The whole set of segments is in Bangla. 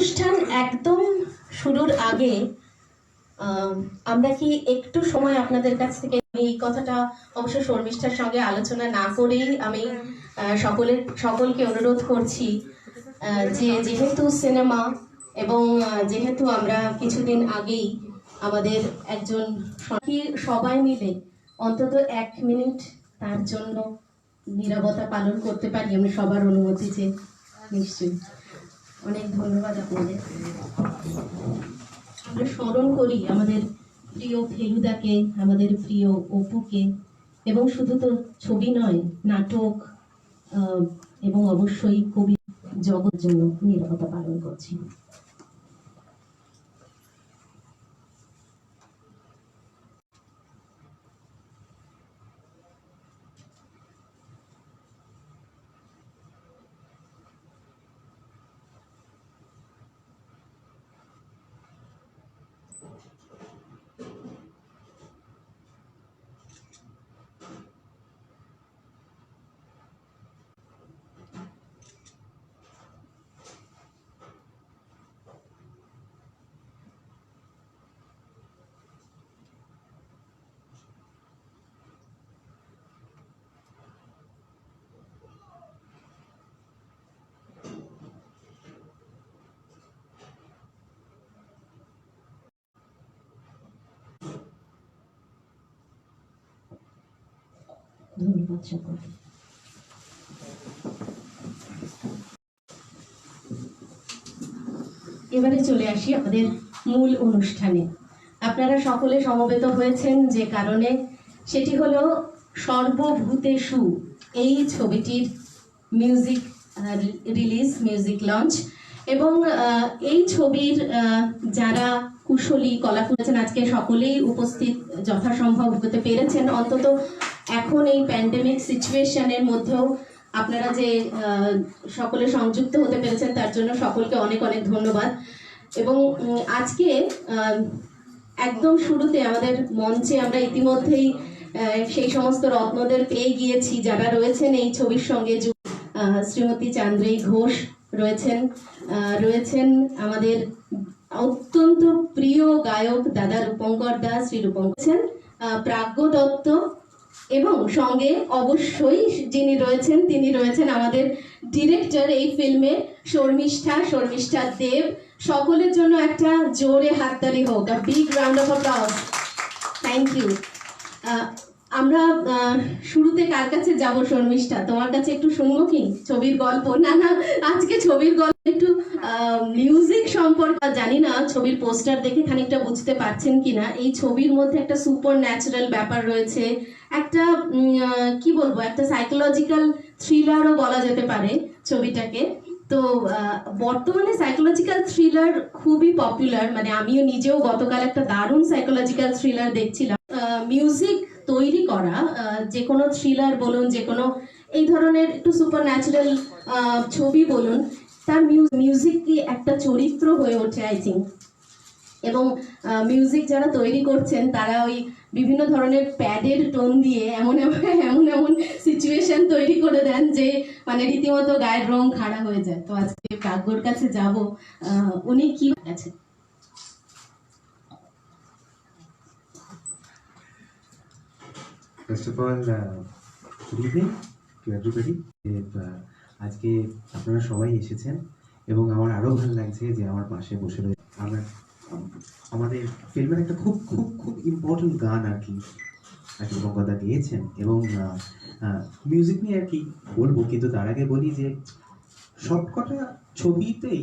অনুষ্ঠান একদম শুরুর আগে আমরা কি একটু সময় আপনাদের কাছ থেকে, এই কথাটা অবশ্য শর্মিষ্ঠার সঙ্গে আলোচনা না করেই আমি সকলকে অনুরোধ করছি যে যেহেতু সিনেমা এবং যেহেতু আমরা কিছুদিন আগেই আমাদের একজন সবাই মিলে অন্তত 1 মিনিট তার জন্য নীরবতা পালন করতে পারি, আমি সবার অনুমতি চেয়ে। নিশ্চয়ই। অনেক ধন্যবাদ আপনাদের। আমরা স্মরণ করি আমাদের প্রিয় ফেলুদাকে, আমাদের প্রিয় অপুকে, এবং শুধু তো ছবি নয়, নাটক এবং অবশ্যই কবি জগৎ জন্য নীরবতা পালন করছি। ধন্যবাদ সকলকে। এবারে চলে আসি আমাদের মূল অনুষ্ঠানে। আপনারা সকলে সমবেত হয়েছেন যে কারণে, সেটি হলো সর্বভূতেষু এই ছবিটির মিউজিক রিলিজ, মিউজিক লঞ্চ। এবং এই ছবির যারা কুশলী কলা করেছেন, আজকে সকলেই উপস্থিত যথাসম্ভব হতে পেরেছেন, অন্তত এখন এই প্যান্ডেমিক সিচুয়েশনের মধ্যেও আপনারা যে সকলে সংযুক্ত হতে পেরেছেন তার জন্য সকলকে অনেক অনেক ধন্যবাদ। এবং আজকে একদম শুরুতে আমাদের মঞ্চে আমরা ইতিমধ্যেই সেই সমস্ত রত্নদের পেয়ে গিয়েছি যারা রয়েছেন এই ছবির সঙ্গে। শ্রীমতী চান্দ্রী ঘোষ রয়েছেন আমাদের অত্যন্ত প্রিয় গায়ক দাদা রূপঙ্কর দাস, শ্রী রূপঙ্কর, প্রাজ্ঞ দত্ত, এবং সঙ্গে অবশ্যই যিনি রয়েছেন তিনি রয়েছেন আমাদের ডিরেক্টর এই ফিল্মে শর্মিষ্ঠা দেব। সকলের জন্য একটা জোরে হাততালি হোক, a big round of applause. Thank you. আমরা শুরুতে কার কাছে যাব? শর্মিষ্ঠা, তোমার কাছে একটু শুনবো কি ছবির গল্প? না, আজকে ছবির গল্প একটু মিউজিক সম্পর্কে জানি না, ছবির পোস্টার দেখে খানিকটা বুঝতে পারছেন কিনা। এই ছবির মধ্যে একটা সুপার ন্যাচারাল ব্যাপার রয়েছে, একটা কি বলবো, একটা সাইকোলজিক্যাল থ্রিলারও বলা যেতে পারে ছবিটাকে। তো বর্তমানে সাইকোলজিক্যাল থ্রিলার খুবই পপুলার, মানে আমিও নিজেও গতকাল একটা দারুণ সাইকোলজিক্যাল থ্রিলার দেখছিলাম। মিউজিক তৈরি করা যে কোনো থ্রিলার বলুন, যে কোনো এই ধরনের একটু সুপার ন্যাচারাল ছবি বলুন, তার মিউজিক কি একটা চরিত্র হয়ে ওঠে আই থিঙ্ক। এবং মিউজিক যারা তৈরি করছেন তারা ওই বিভিন্ন ধরনের প্যাডের টোন দিয়ে এমন এমন সিচুয়েশন তৈরি করে দেন যে মানে রীতিমতো গায়ের রং খাড়া হয়ে যায়। তো আজকে প্রাজ্ঞর কাছে যাব, উনি কি আছে। First of all, good evening to everybody. আজকে আপনারা সবাই এসেছেন এবং আমার আরো ভালো লাগছে যে আমার পাশে বসে রয়েছে আমাদের ফিল্মের একটা খুব খুব খুব ইম্পর্টেন্ট গান আর কি রূপঙ্করদা দিয়েছেন। এবং মিউজিক নিয়ে আর কি বলবো, কিন্তু তার আগে বলি যে সবকটা ছবিতেই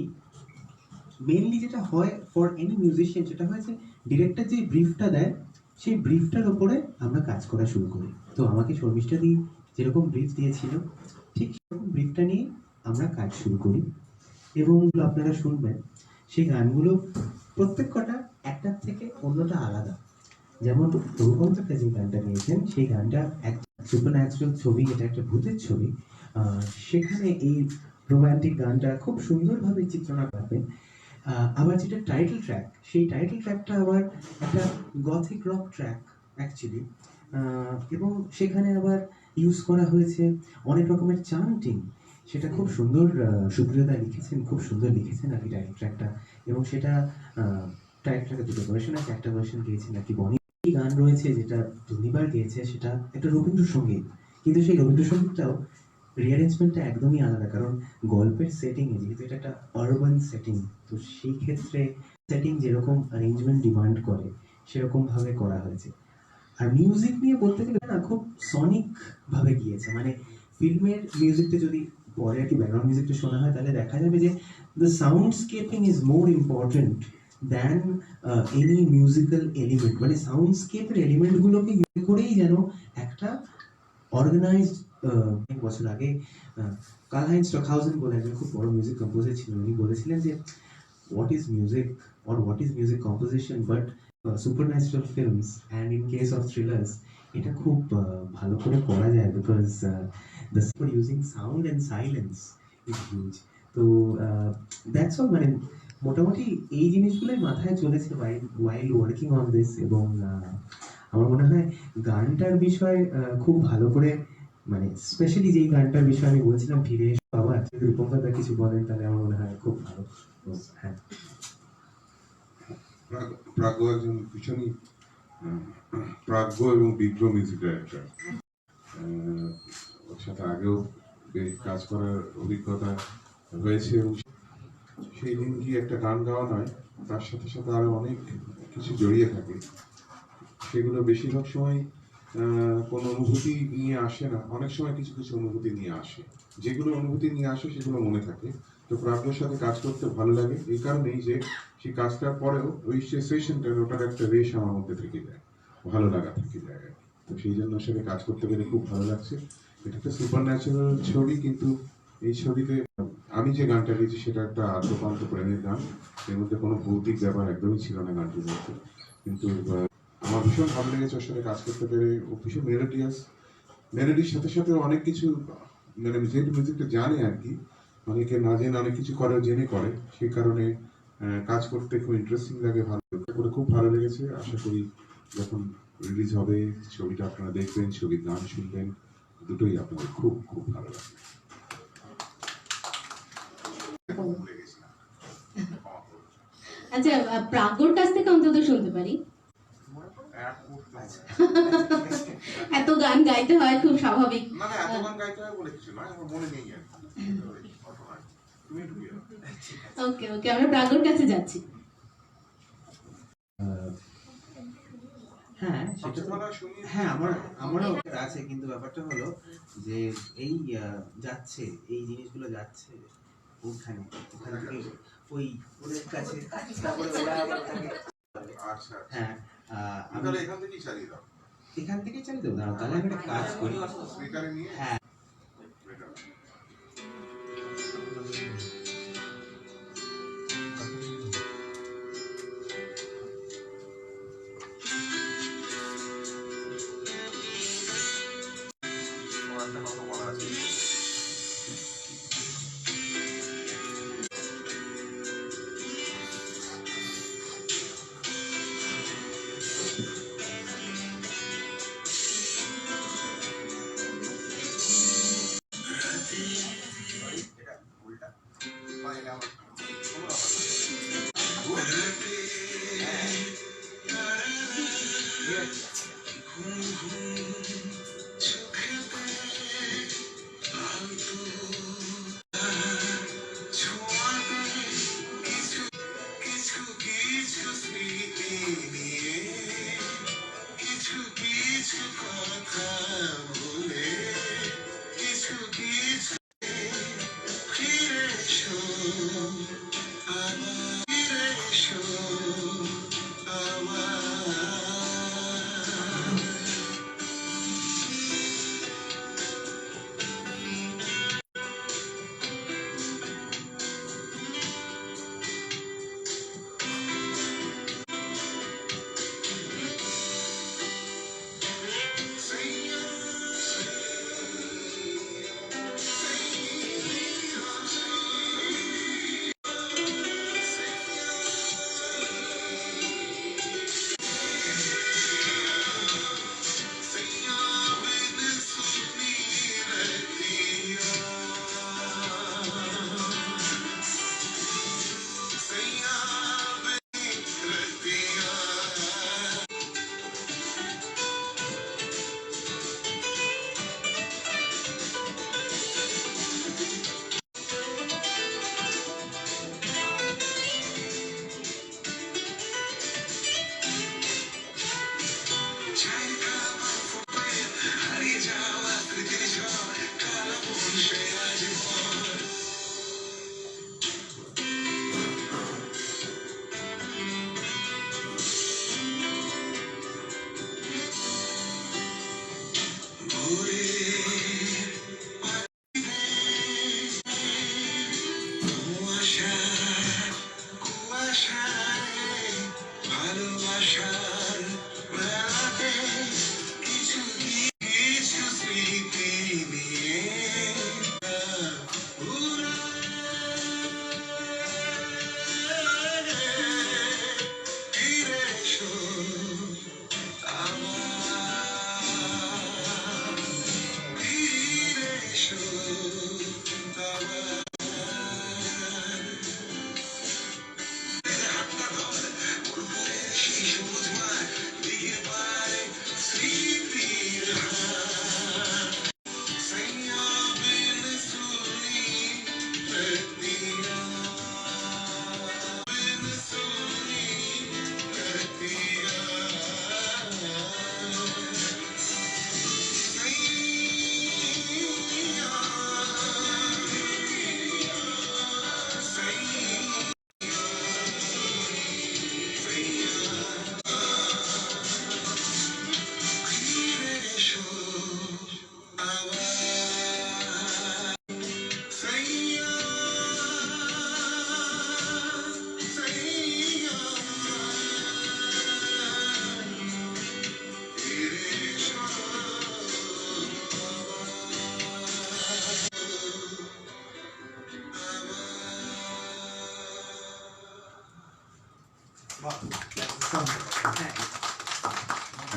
মেনলি যেটা হয় ফর এনি মিউজিশিয়ান, সেটা হয় যে ডিরেক্টর যে ব্রিফটা দেয় সেই ব্রিফটার উপরে আমরা কাজ করা শুরু করি। তো আমাকে শর্মিষ্ঠা দি যেরকম ব্রিফ দিয়েছিল ঠিক সেরকম ব্রিফটা নিয়ে আমরা কাজ শুরু করি। এবং আপনারা শুনবেন সেই গানগুলো প্রত্যেক কটা একটার থেকে অন্যটা আলাদা। যেমন রূপঙ্করদা যে গানটা নিয়েছেন সেই গানটা এক সুপার ন্যাচারাল ছবি, এটা একটা ভূতের ছবি। সেখানে এই রোম্যান্টিক গানটা খুব সুন্দরভাবে চিত্রণা করবেন। আবার যেটা টাইটেল ট্র্যাক, সেই টাইটেল ট্র্যাকটা আবার একটা গথিক রক ট্র্যাক অ্যাকচুয়ালি। এবং সেখানে আবার ইউজ করা হয়েছে অনেক রকমের চান্টিং। সেটা খুব সুন্দর সুপ্রিয়দা লিখেছেন, খুব সুন্দর লিখেছেন আর কি টাইটেল ট্র্যাকটা। এবং সেটা টাইটেল ট্র্যাকে দুটো ভার্সন আছে, একটা ভার্সন গেয়েছেন আর কি বনি। এই গান রয়েছে যেটা ধুনিবার গেয়েছে, সেটা একটা রবীন্দ্রসঙ্গীত, কিন্তু সেই রবীন্দ্রসঙ্গীতটাও রিঅ্যারেঞ্জমেন্টটা একদমই আলাদা। কারণ গল্পের সেটিংয়ে, যেহেতু এটা একটা আরবান সেটিং, তো সেই ক্ষেত্রে সেটিং যেরকম অ্যারেঞ্জমেন্ট ডিমান্ড করে সেরকমভাবে করা হয়েছে। আর মিউজিক নিয়ে বলতে গেলে না, খুব সনিক ভাবে গিয়েছে। মানে ফিল্মের মিউজিকটা যদি পরে আর কি ব্যাকগ্রাউন্ড মিউজিকটা শোনা হয়, তাহলে দেখা যাবে যে the soundscaping is more important than any musical element. মানে সাউন্ডস্কেপের এলিমেন্টগুলোকে ইউজ করেই যেন একটা অর্গানাইজড, এক বছর আগে কার্ল হাইন্জ স্টকহাউজেন বলে একজন খুব বড় মিউজিক কম্পোজার ছিলেন, উনি বলেছিলেন যে what is music or what is music composition but supernatural films, and in case of thrillers এটা খুব ভালো করে করা যায়, because the for using sound and silence is huge. তো that's all. মানে মোটামুটি এই জিনিসগুলোই মাথায় চলেছে while working on this। এবং আমার মনে হয় গানটার বিষয় খুব ভালো করে, মানে স্পেশালি যেই গানটার বিষয়ে আমি বলছিলাম ফিরে এসো আবার, যদি রূপঙ্করদা কিছু বলেন তাহলে আমার মনে হয় খুব ভালো। তো হ্যাঁ, প্রাজ্ঞ একজন ভীষণই প্রাজ্ঞ এবং বিজ্ঞ মিউজিক ডাইরেক্টর। ওর সাথে আগেও বেশ কাজ করার অভিজ্ঞতা হয়েছে, এবং সেই দিন কি একটা গান গাওয়া নয়, তার সাথে সাথে আরো অনেক কিছু জড়িয়ে থাকে। সেগুলো বেশিরভাগ সময় কোনো অনুভূতি নিয়ে আসে না, অনেক সময় কিছু কিছু অনুভূতি নিয়ে আসে। যেগুলো অনুভূতি নিয়ে আসে সেগুলো মনে থাকে। তো প্রাজ্ঞর সাথে কাজ করতে ভালো লাগে এই কারণেই যে সেই কাজটার পরেও ওই যে সেশনটা, ওটার একটা রেশ আমার মধ্যে থেকে যায়, ভালো লাগা থেকে যায়। তো সেই জন্য সাথে কাজ করতে পেরে খুব ভালো লাগছে। এটা একটা সুপার ন্যাচারাল ছবি, কিন্তু এই ছবিতে আমি যে গানটা গেয়েছি সেটা একটা আদ্যপান্ত প্রেমের গান। এর মধ্যে কোনো ভৌতিক ব্যাপার একদমই ছিল না গানটির মধ্যে। কিন্তু আমার ভীষণ ভালো লেগেছে ওর সাথে কাজ করতে পেরে। ও ভীষণ মেলোডিয়াস, মেলোডির সাথে সাথে অনেক কিছু, মানে যেহেতু মিউজিকটা জানে আর কি, অনেকে না জেনে অনেক কিছু করে, জেনে করে, সেই কারণে কাজ করতে খুব ইন্টারেস্টিং লাগে, ভালো করে খুব ভালো লেগেছে। আশা করি যখন রিলিজ হবে ছবিটা আপনারা দেখবেন, ছবির গান শুনবেন, দুটোই আপনাদের খুব খুব ভালো লাগবে। আচ্ছা, প্রাজ্ঞর কাছ থেকে অন্তত শুনতে পারি। এত গান গাইতে হয়, খুব স্বাভাবিক। মানে এত গান গাইতে হয় বলে কিছু নয়, আমার মনে নেই আর ওকে ওকে, আমরা প্রাজ্ঞর কাছে যাচ্ছি। হ্যাঁ সেটা তো, হ্যাঁ আমারও আছে, কিন্তু ব্যাপারটা হলো যে এই যাচ্ছে, এই জিনিসগুলো যাচ্ছে ওখানে, ওখান থেকে ওই ওদের কাছে, তারপরে ওরা আবার থাকে। আচ্ছা হ্যাঁ, আমি তাহলে এখান থেকেই চালিয়ে দাও। এখান থেকেই চালিয়ে দেবো, দাঁড়াও তাহলে আমি একটা কাজ করি। স্পিকারে নিয়ে হ্যাঁ, একটা কথা বলা আছে।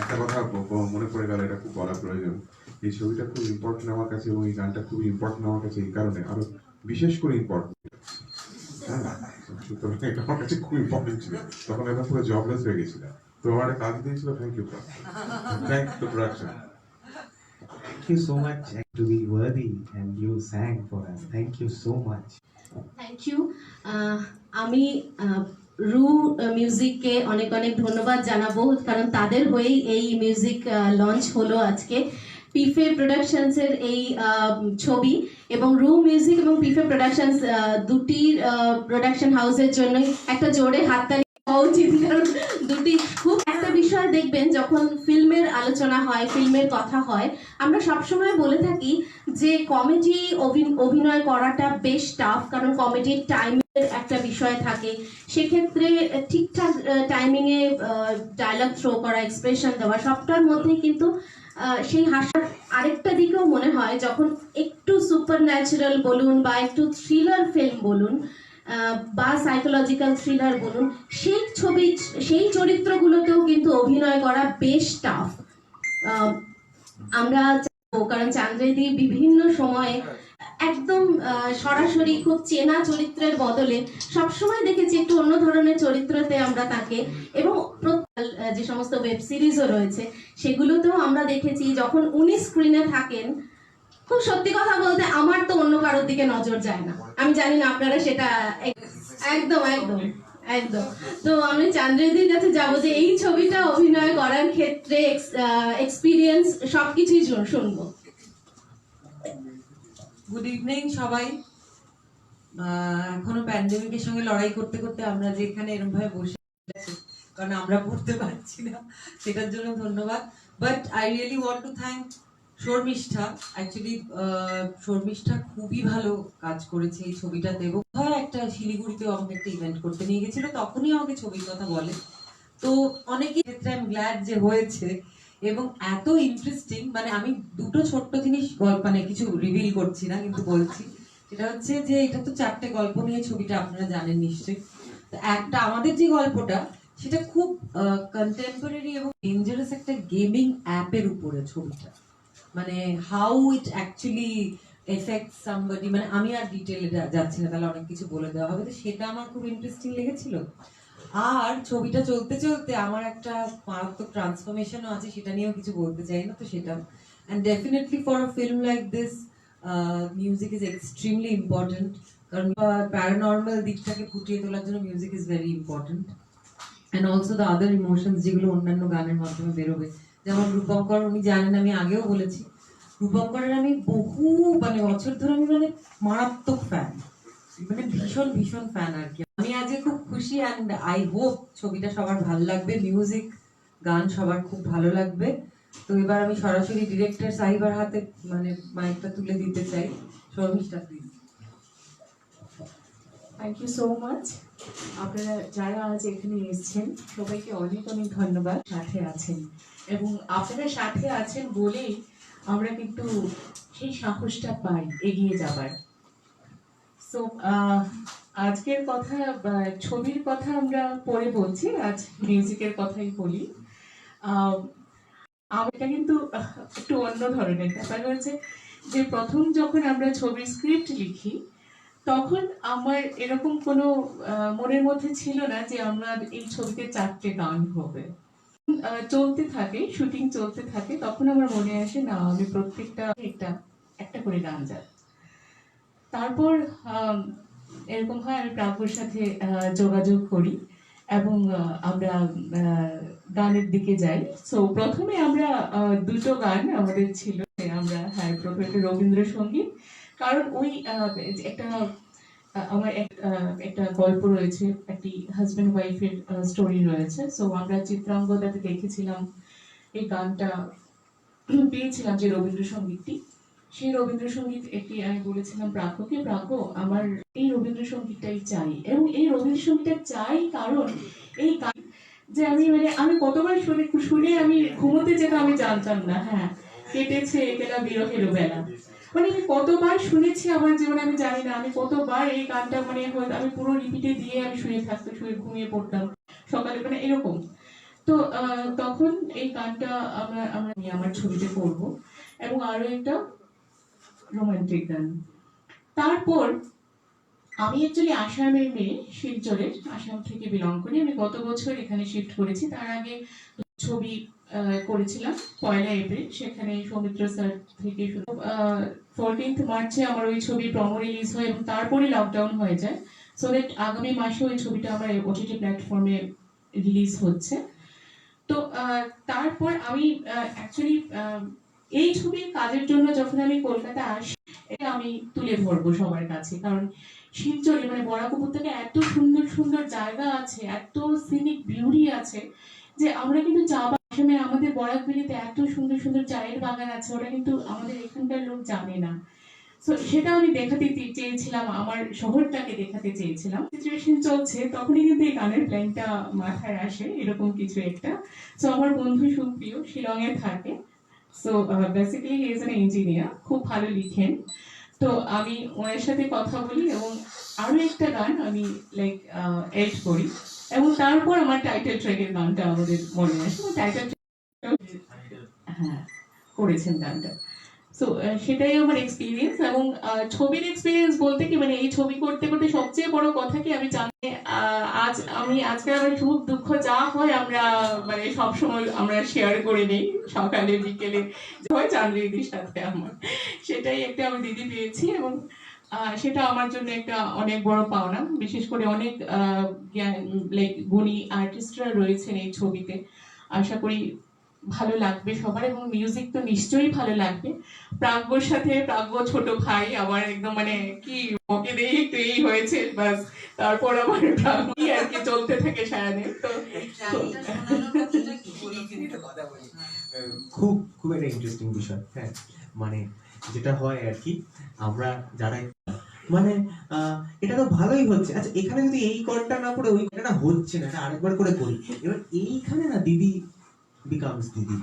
একটা কথা মনে পড়ে গেল, এটা খুব বলা প্রয়োজন। এই ছবিটা খুব ইম্পর্টেন্ট আমার কাছে, এবং এই গানটা খুবই ইম্পর্টেন্ট আমার কাছে এই কারণে, আরো বিশেষ করে ইম্পর্টেন্ট। সুতরাং এটা আমার কাছে খুব ইম্পর্টেন্ট ছিল। তখন একবার পুরো জবলেস হয়ে গেছিলাম, তো আমার একটা কাজ দিয়েছিল। Thank you, thank you production. Thank you so much to be worthy and you sang for us. Thank you so much. Thank you. আমি রু মিউজিককে অনেক অনেক ধন্যবাদ জানাবো, কারণ তাদের হয়েই এই মিউজিক লঞ্চ হলো আজকে। পিফে প্রোডাকশনসের এই ছবি, এবং রু মিউজিক এবং পিফে প্রোডাকশনস দুটি প্রোডাকশন হাউসের জন্য একটা জোরে হাততালি হওয়া উচিত, কারণ দুটি খুব একটা বিষয় দেখবেন যখন ফিল্মের আলোচনা হয়, ফিল্মের কথা হয়, আমরা সবসময় বলে থাকি যে কমেডি অভিনয় করাটা বেশ টাফ, কারণ কমেডির টাইমের একটা বিষয় থাকে। সেক্ষেত্রে ঠিকঠাক টাইমিংয়ে ডায়লগ থ্রো করা, এক্সপ্রেশন দেওয়া, সবটার মধ্যেই কিন্তু সেই হাসার আরেকটা দিকেও মনে হয় যখন একটু সুপার ন্যাচারাল বলুন বা একটু থ্রিলার ফিল্ম বলুন বা সাইকোলজিক্যাল থ্রিলার বলুন, সেই চরিত্রগুলোতেও কিন্তু অভিনয় করা বেশ টাফ। আমরা কারণ চান্দ্রেদি বিভিন্ন সময়ে একদম সরাসরি খুব চেনা চরিত্রের বদলে সবসময় দেখেছি একটু অন্য ধরনের চরিত্রতে আমরা তাকে, এবং যে সমস্ত ওয়েব সিরিজও রয়েছে সেগুলোতেও আমরা দেখেছি যখন উনি স্ক্রিনে থাকেন, খুব সত্যি কথা বলতে আমার তো অন্য কারোর দিকে নজর যায় না। আমি জানি না আপনারা সেটা একদম একদম একদম। তো আমি চান্দ্রেদির কাছে যাবো যে এই ছবিটা অভিনয় করার ক্ষেত্রে এক্সপিরিয়েন্স সবকিছুই শুনবো। গুড ইভিনিং সবাই। এখনো প্যান্ডেমিকের সঙ্গে লড়াই করতে করতে আমরা যেখানে এরকম ভাবে বসে আছি, কারণ আমরা পড়তে পারছি না, সেটার জন্য ধন্যবাদ। But I really want to thank Sharmistha. Actually Sharmistha খুবই ভালো কাজ করেছে এই ছবিটাতে, এবং একটা শিলিগুড়িতে আমাকে একটা ইভেন্ট করতে নিয়ে গেছিল, তখনই আমাকে ছবির কথা বলে। তো অনেকের ক্ষেত্রে আমি গ্ল্যাড যে হয়েছে, এবং এত ইন্টারেস্টিং। মানে আমি দুটো ছোট্ট জিনিস মানে কিছু রিভিল করছি না, কিন্তু বলছি, সেটা হচ্ছে যে এটা তো 4টে গল্প নিয়ে ছবিটা, আপনারা জানেন নিশ্চয়ই। তো একটা আমাদের যে গল্পটা, সেটা খুব কন্টেম্পোরারি এবং ডেঞ্জারাস একটা গেমিং অ্যাপের উপরে ছবিটা, মানে how it actually effect somebody. মানে আমি আর ডিটেলে যাচ্ছি না, তাহলে অনেক কিছু বলে দেওয়া হবে। তো সেটা আমার খুব ইন্টারেস্টিং লেগেছিল। আর ছবিটা চলতে চলতে আমার একটা মারাত্মক ট্রান্সফরমেশনও আছে, সেটা নিয়েও কিছু বলতে চাই না, তো সেটা। And definitely for a film like this music is extremely important, কারণ প্যারানর্মাল দিকটাকে ফুটিয়ে তোলার জন্য music is very important. And also the other emotions যেগুলো অন্যান্য গানের মাধ্যমে বেরোবে, যেমন রূপঙ্কর, উনি জানেন আমি আগেও বলেছি, রূপঙ্করের আমি বহু বছর ধরে আমি মারাত্মক ফ্যান, মানে ভীষণ ভীষণ ফ্যান আর কি। আমি আজকে খুব খুশি, অ্যান্ড আই হোপ ছবিটা সবার ভালো লাগবে, মিউজিক গান সবার খুব ভালো লাগবে। তো এবার আমি সরাসরি ডিরেক্টর সাহিবার হাতে মাইকটা তুলে দিতে চাই। Sharmistha please. Thank you so much. আপনারা যারা আজ এখানে এসেছেন সবাইকে অনেক অনেক ধন্যবাদ, সাথে আছেন এবং আপনারা সাথে আছেন বলেই আমরা কিন্তু সেই সাহসটা পাই এগিয়ে যাবার। সো আজকের কথা ছবির কথা আমরা পরে বলছি, আজ মিউজিকের কথাই বলি। এটা কিন্তু একটু অন্য ধরনের ব্যাপার হয়েছে যে প্রথম যখন আমরা ছবির স্ক্রিপ্ট লিখি তখন আমার এরকম কোনো মনের মধ্যে ছিল না যে আমার এই ছবিতে 4টে গান হবে। চলতে থাকে, শুটিং চলতে থাকে, তখন আমার মনে আসে না আমি প্রত্যেকটা একটা করে গান যাই। তারপর এরকম হয় আমি প্রাপ্যর সাথে যোগাযোগ করি এবং আমরা গানের দিকে যাই। সো প্রথমে আমরা 2টো গান আমাদের ছিল, আমরা প্রথমে একটা রবীন্দ্রসঙ্গীত, কারণ ওই একটা আমার একটা গল্প রয়েছে, একটি হাজব্যান্ড ওয়াইফের স্টোরি রয়েছে। সো আমরা চিত্রাঙ্গদাতে দেখেছিলাম এই গানটা, পেয়েছিলাম যে রবীন্দ্রসঙ্গীতটি, সেই রবীন্দ্রসঙ্গীত একটি আমি বলেছিলাম প্রাজ্ঞকে, প্রাজ্ঞ আমার এই রবীন্দ্রসঙ্গীতটাই চাই। এবং এই রবীন্দ্রসঙ্গীতটা চাই কারণ এই গান যে আমি কতবার শুনে আমি ঘুমোতে যেটা আমি জানতাম না। হ্যাঁ, কেটেছে একেলা বিরহের বেলা, আমি কতবার শুনেছি আমার জীবনে আমি জানি না, আমি কতবার এই গানটা হয়তো আমি পুরো রিপিটে দিয়ে আমি শুয়ে ঘুমিয়ে পড়তাম সকালে, এরকম। তো তখন এই গানটা আমি আমার ছবিতে করবো এবং আরো একটা রোমান্টিক গান। তারপর আমি অ্যাকচুয়ালি আসামের মেয়ে, শিলচরের, আসাম থেকে বিলং করি। আমি গত বছর এখানে শিফট করেছি। তার আগে ছবি করেছিলাম 1 এপ্রিল, সেখানে সৌমিত্র স্যার থেকে 14 মার্চে আমার ওই ছবি প্রমো রিলিজ হয় এবং তারপরে লকডাউন হয়ে যায়। সো দ্যাট আগামী মাসে ওই ছবিটা আমার ওটিটি প্ল্যাটফর্মে রিলিজ হচ্ছে। তো তারপর আমি অ্যাকচুয়ালি এই ছবির কাজের জন্য যখন আমি কলকাতা আসি, এটা আমি তুলে ধরবো সবার কাছে, কারণ শিলচরে বরাক উপত্যকায় এত সুন্দর সুন্দর জায়গা আছে, এত সিনিক বিউটি আছে যে আমরা কিন্তু আসামে আমাদের বরাকবিলিতে এত সুন্দর সুন্দর চায়ের বাগান আছে, ওরা কিন্তু আমাদের এখানকার লোক জানে না। তো সেটা আমি দেখাতে চেয়েছিলাম, আমার শহরটাকে দেখাতে চেয়েছিলাম। সিচুয়েশন চলছে তখনই কিন্তু এই গানের প্ল্যানটা মাথায় আসে, এরকম কিছু একটা। তো আমার বন্ধু সুপ্রিয় শিলং এ থাকে, so basically he is an engineer, খুব ভালো লিখেন। তো আমি ওনার সাথে কথা বলি এবং আরো একটা গান আমি এড করি এবং তারপর আমার টাইটেল ট্র্যাকের গানটা আমাদের মনে আসে। টাইটেল হ্যাঁ করেছেন গানটা। তো সেটাই আমার এক্সপিরিয়েন্স। এবং ছবির এক্সপিরিয়েন্স বলতে কি এই ছবি করতে করতে সবচেয়ে বড় কথা কি আমি জানি আজকে আমার সুখ দুঃখ যা হয় আমরা সবসময় আমরা শেয়ার করে নিই, সকালে বিকেলে হয় চান্দ্রিদির সাথে আমার, সেটাই একটা আমি দিদি পেয়েছি এবং সেটা আমার জন্য একটা অনেক বড় পাওনা। বিশেষ করে অনেক গুণী আর্টিস্টরা রয়েছেন এই ছবিতে, আশা করি ভালো লাগবে সবার এবং মিউজিক তো নিশ্চয়ই ভালো লাগবে। প্রাজ্ঞর সাথে, প্রাজ্ঞ ছোট ভাই আমার, একদম কি ওকে দিয়ে একটু এই হয়েছে বাস, তারপর আমার প্রাজ্ঞ আর কি চলতে থাকে সায়ানে। তো খুব খুব একটা ইন্টারেস্টিং বিষয়। হ্যাঁ, যেটা হয় আর কি, আমরা যারা এটা তো ভালোই হচ্ছে। আচ্ছা, এখানে যদি এই কলটা না করে ওই কলটা হচ্ছে না, এটা আরেকবার করে করি। এবার এইখানে না দিদি বিকামস দিদি।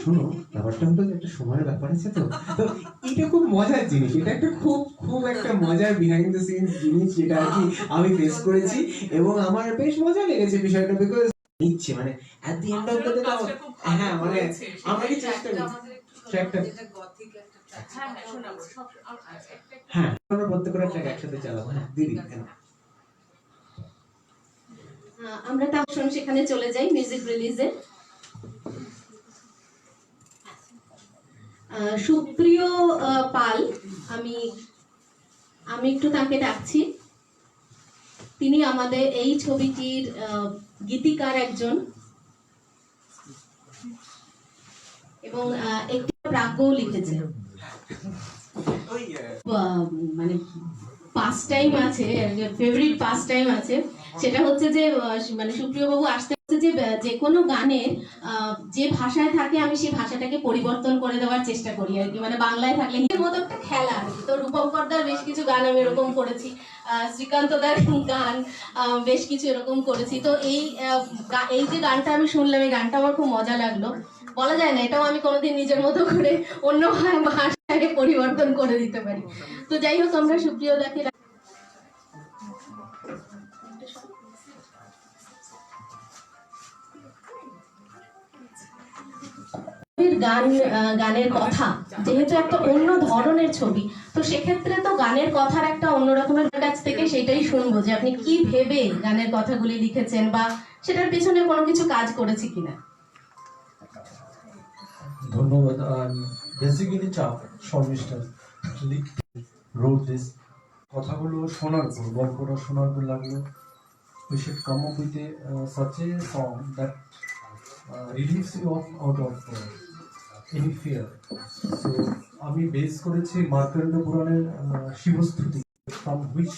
শোনো, ব্যাপারটা হলো একটা সময়ের ব্যাপার আছে। তো এটা খুব মজার জিনিস, এটা একটা খুব খুব একটা মজার বিহাইন্ড দ্য সিনস জিনিস, যেটা আর কি আমি ফেস করেছি এবং আমার বেশ মজা লেগেছে বিষয়টা। বিকজ নিচ্ছে at the end of the day, হ্যাঁ আমরা কি চেষ্টা করি ট্র্যাকটা, হ্যাঁ আমরা প্রত্যেকটা ট্র্যাক একসাথে চালাবো। হ্যাঁ দিদি, আমরা তাহলে সেখানে চলে যাই মিউজিক রিলিজে। সুপ্রিয় পাল, আমি একটু তাকে ডাকছি। তিনি আমাদের এই ছবিটির গীতিকার একজন এবং একটি প্রাজ্ঞও লিখেছে। পাস টাইম আছে, ফেভারিট পাস টাইম আছে, সেটা হচ্ছে যে সুপ্রিয় বাবু আসতে যে যে কোনো গানের যে ভাষায় থাকে আমি সেই ভাষাটাকে পরিবর্তন করে দেওয়ার চেষ্টা করি আর কি, মানে বাংলায় থাকলে এর মতো একটা খেলা আর কি। তো রূপঙ্করদার বেশ কিছু গান আমি এরকম করেছি, শ্রীকান্তদার গান বেশ কিছু এরকম করেছি। তো এই যে গানটা আমি শুনলাম, এই গানটা আমার খুব মজা লাগলো। বলা যায় না এটাও আমি কোনোদিন নিজের মতো করে অন্য ভাষায় পরিবর্তন করে দিতে পারি। তো যাই হোক, আমরা সুপ্রিয় দাকে গানের কথা যেহেতু একটা অন্য ধরনের ছবি, তো সেক্ষেত্রে তো গানের কথার একটা অন্য রকমের কাছ থেকে সেটাই শুনবো যে আপনি কি ভেবে গানের কথাগুলি লিখেছেন বা সেটার পিছনে কোনো কিছু কাজ করেছে কিনা। ধন্যবাদ। বেসিক্যালি চাপ শর্মিষ্ঠা রোড দিস কথাগুলো শোনার পর, গল্পটা শোনার পর লাগলো we should come up with such a song that relieves you out of any fear. So আমি বেস করেছি মার্কণ্ড পুরাণের শিবস্তুতি, from which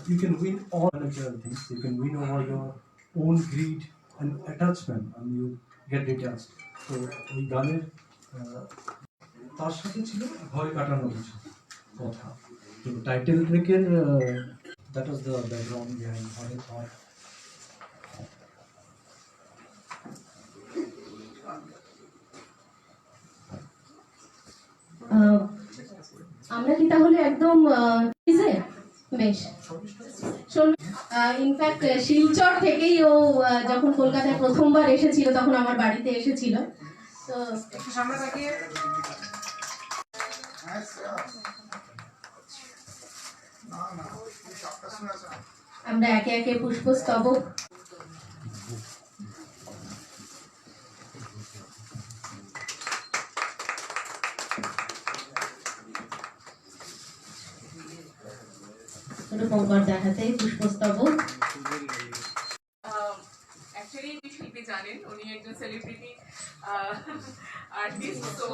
you can win all natural things. You can win over your own greed and attachment and you get detached. So ওই গানের তার সাথে ছিল ভয় কাটানো কিছু কথা। তো টাইটেল ট্র্যাকের that was the background behind how I thought. আমরা কি তাহলে একদম বেশ ইনফ্যাক্ট শিলচর থেকেই ও যখন কলকাতায় প্রথমবার এসেছিল তখন আমার বাড়িতে এসেছিল। তো আমরা একে একে পুষ্পস্তবক রূপঙ্কর দেখাতে পুষ্পস্তবক। অ্যাকচুয়ালি শিল্পী জানেন উনি একজন সেলিব্রিটি আর্টিস্ট, তো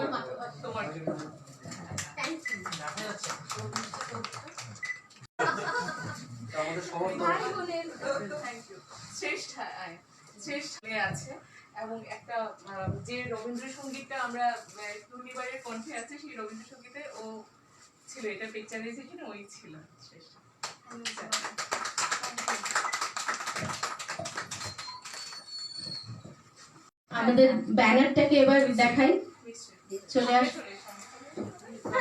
তোমার জন্য শ্রেষ্ঠ আছে এবং একটা যে রবীন্দ্রসঙ্গীতটা আমরা টুনিবারের কণ্ঠে আছে সেই রবীন্দ্রসঙ্গীতে ও ছিল, এটা পিকচারাইজেশনে ওই ছিল শ্রেষ্ঠ। আমাদের ব্যানারটাকে এবার দেখাই, চলে আস।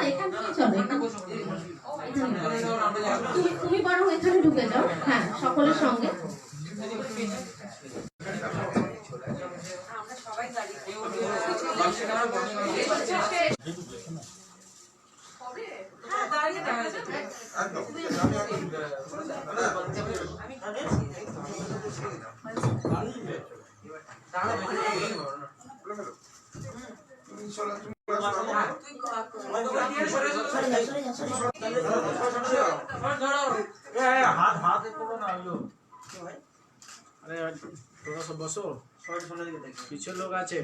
এখান থেকে চলো, তুমি বরং এখানে ঢুকে যাও, হ্যাঁ সকলের সঙ্গে। थोड़ा सा बसो, पीछे लोग आचे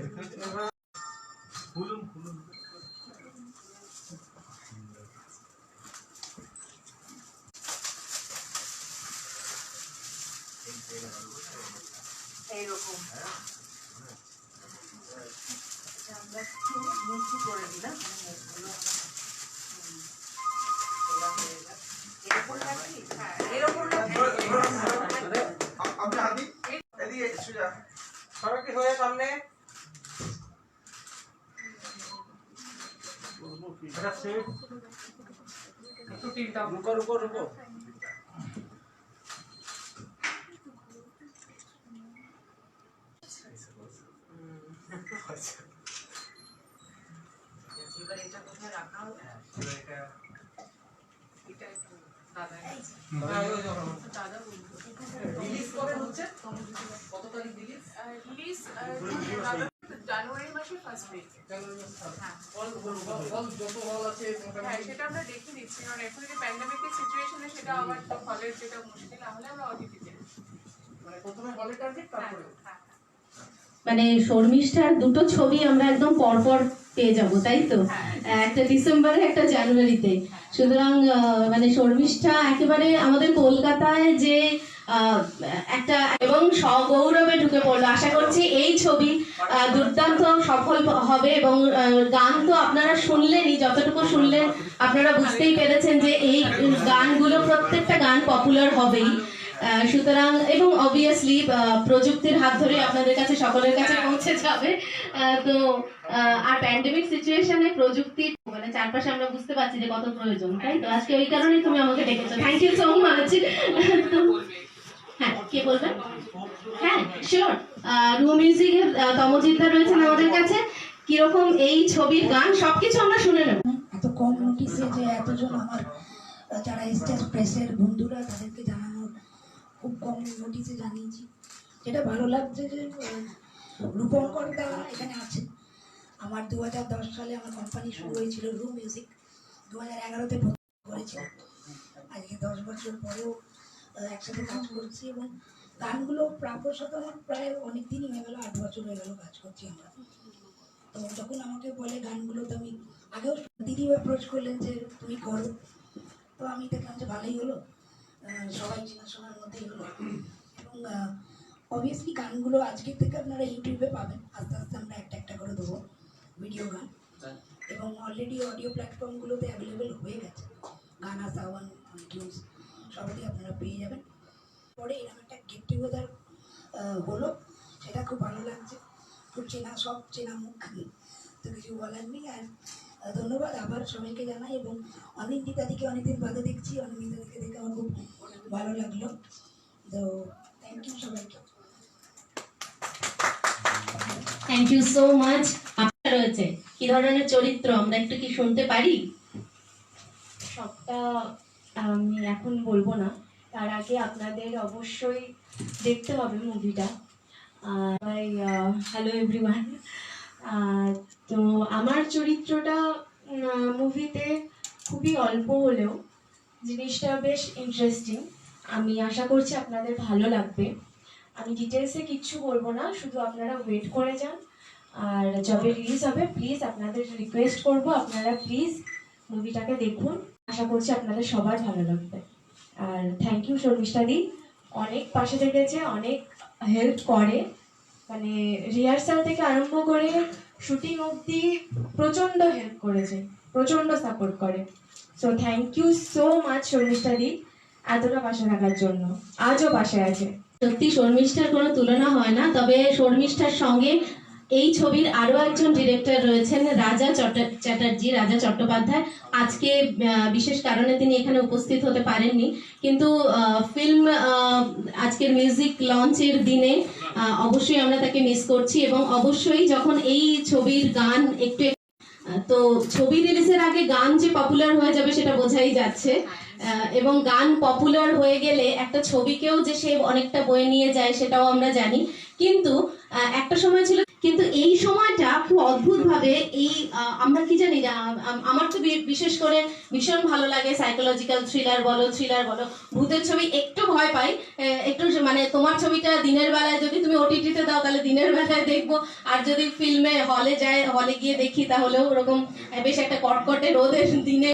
এইরকম আমরা একটু নিচু করে দিলাম, এরকম রাখি, হ্যাঁ এরকম আপনি হাতি এদিকে সোজা সবাইকে হয়ে সামনে এটা সেট একটু টিলটা রুকো রুকো রুকো। এবার এটা কোথায় রাখা হবে? এটা এটা একটু দাদা দাদা রিলিজ কবে হচ্ছে, কত তারিখ রিলিজ? রিলিজ জানুয়ারি মাসের ফার্স্ট উইক। হ্যাঁ সেটা আমরা দেখে নিচ্ছি, কারণ এখন যে প্যান্ডেমিকের সিচুয়েশনে সেটা আবার তো হলের যেটা মুশকিল, না হলে আমরা ওটিটিতে মানে প্রথমে হলে টার্গেট তারপরে মানে শর্মিষ্ঠার দুটো ছবি আমরা একদম পরপর পেয়ে যাব, তাই তো? একটা ডিসেম্বরে, একটা জানুয়ারিতে। সুতরাং মানে শর্মিষ্ঠা একেবারে আমাদের কলকাতায় যে একটা এবং সগৌরবে ঢুকে পড়লো। আশা করছি এই ছবি দুর্দান্ত সফল হবে এবং গান তো আপনারা শুনলেনই, যতটুকু শুনলেন আপনারা বুঝতেই পেরেছেন যে এই গানগুলো প্রত্যেকটা গান পপুলার হবেই। সুতরাং এবং অবভিয়াসলি প্রযুক্তির হাত ধরে আপনাদের কাছে সকলের কাছে পৌঁছে যাবে। তো আর প্যান্ডেমিক সিচুয়েশনে প্রযুক্তি মানে চারপাশে আমরা বুঝতে পারছি যে কত প্রয়োজন, তাই তো আজকে ওই কারণেই তুমি আমাকে ডেকেছো। Thank you so much. হ্যাঁ, কে বলবেন? হ্যাঁ, শিওর। রু মিউজিকের তমজিৎদা রয়েছেন আমাদের কাছে। কিরকম এই ছবির গান সবকিছু আমরা শুনে নেব। এত কম নোটিসে যে এতজন আমার যারা স্টেজ প্রেসের বন্ধুরা তাদেরকে জানানোর খুব কম নোটিসে জানিয়েছি। যেটা ভালো লাগছে যে রূপঙ্কর দা এখানে আছেন। আমার 2010 সালে আমার কোম্পানি শুরু হয়েছিল রু মিউজিক, 2011-তে করেছিলাম। আজকে 10 বছর পরেও একসাথে কাজ করছি এবং গানগুলো প্রাপ্যর সাথে আমার প্রায় অনেক দিনই হয়ে গেল, 8 বছর হয়ে গেল কাজ করছি আমরা। তো যখন আমাকে বলে গানগুলো, তো আমি আগেও দিদিও অ্যাপ্রোচ করলেন যে তুমি করো, তো আমি দেখলাম যে ভালোই হলো, সবাই চেনাশোনার মধ্যেই হলো। এবং অবভিয়াসলি গানগুলো আজকের থেকে আপনারা ইউটিউবে পাবেন, আস্তে আস্তে আমরা একটা একটা করে দেবো ভিডিও গান, এবং অলরেডি অডিও প্ল্যাটফর্মগুলোতে অ্যাভেলেবেল হয়ে গেছে। গানা, সাওয়ান, টিউনস সবই আপনারা পেয়ে যাবেন। পরে এরকম একটা গেট টুগেদার হলো, সেটা খুব ভালো লাগছে। খুব চেনা, সব চেনা মুখ, তো কিছু বলার নেই। আর ধন্যবাদ আবার সবাইকে জানাই। এবং অনিন্দিতাদিকে অনেকদিন বাদে দেখছি, অনিন্দিতাদিকে দেখে আমার খুব ভালো লাগলো। তো থ্যাংক ইউ সবাইকে। Thank you so much. আপনার রয়েছে কি ধরনের চরিত্র আমরা একটু কি শুনতে পারি? সবটা আমি এখন বলবো না, তার আগে আপনাদের অবশ্যই দেখতে হবে মুভিটা। Hello everyone. তো আমার চরিত্রটা মুভিতে খুবই অল্প হলেও জিনিসটা বেশ ইন্টারেস্টিং। আমি আশা করছি আপনাদের ভালো লাগবে। আমি ডিটেলসে কিচ্ছু বলবো না, শুধু আপনারা ওয়েট করে যান। আর যবে রিলিজ হবে প্লিজ আপনাদের রিকোয়েস্ট করব, আপনারা প্লিজ মুভিটাকে দেখুন। আশা করছি আপনাদের সবার ভালো লাগবে। আর থ্যাংক ইউ শর্মিষ্ঠাদি, অনেক পাশে থেকেছে, অনেক হেল্প করে, মানে রিহার্সাল থেকে আরম্ভ করে শুটিং অবধি প্রচণ্ড হেল্প করেছে, প্রচণ্ড সাপোর্ট করে। So thank you so much শর্মিষ্ঠাদি, এতটা পাশে থাকার জন্য। আজও পাশে আছে। সত্যি শর্মিষ্ঠার কোনো তুলনা হয় না। তবে শর্মিষ্ঠার সঙ্গে এই ছবির আরো একজন ডিরেক্টর রয়েছেন, রাজা চ্যাটার্জি, রাজা চট্টোপাধ্যায়। আজকে বিশেষ কারণে তিনি এখানে উপস্থিত হতে পারেননি, কিন্তু ফিল্ম আজকের মিউজিক লঞ্চের দিনে অবশ্যই আমরা তাকে মিস করছি। এবং অবশ্যই যখন এই ছবির গান একটু তো ছবি রিলিজের আগে গান যে পপুলার হয়ে যাবে সেটা বোঝাই যাচ্ছে। এবং গান পপুলার হয়ে গেলে একটা ছবিকেও যে সে অনেকটা বয়ে নিয়ে যায় সেটাও আমরা জানি। কিন্তু একটা সময় ছিল, কিন্তু এই সময়টা খুব অদ্ভুত ভাবে এই আমরা কি জানি না, আমার তো বিশেষ করে ভীষণ ভালো লাগে সাইকোলজিক্যাল থ্রিলার বলো, ভূতের ছবি একটু ভয় পাই, একটু মানে তোমার ছবিটা দিনের বেলায় যদি তুমি ওটিটিতে দাও তাহলে দিনের বেলায় দেখবো, আর যদি ফিল্মে হলে গিয়ে দেখি তাহলেও ওরকম বেশ একটা কটকটে রোদের দিনে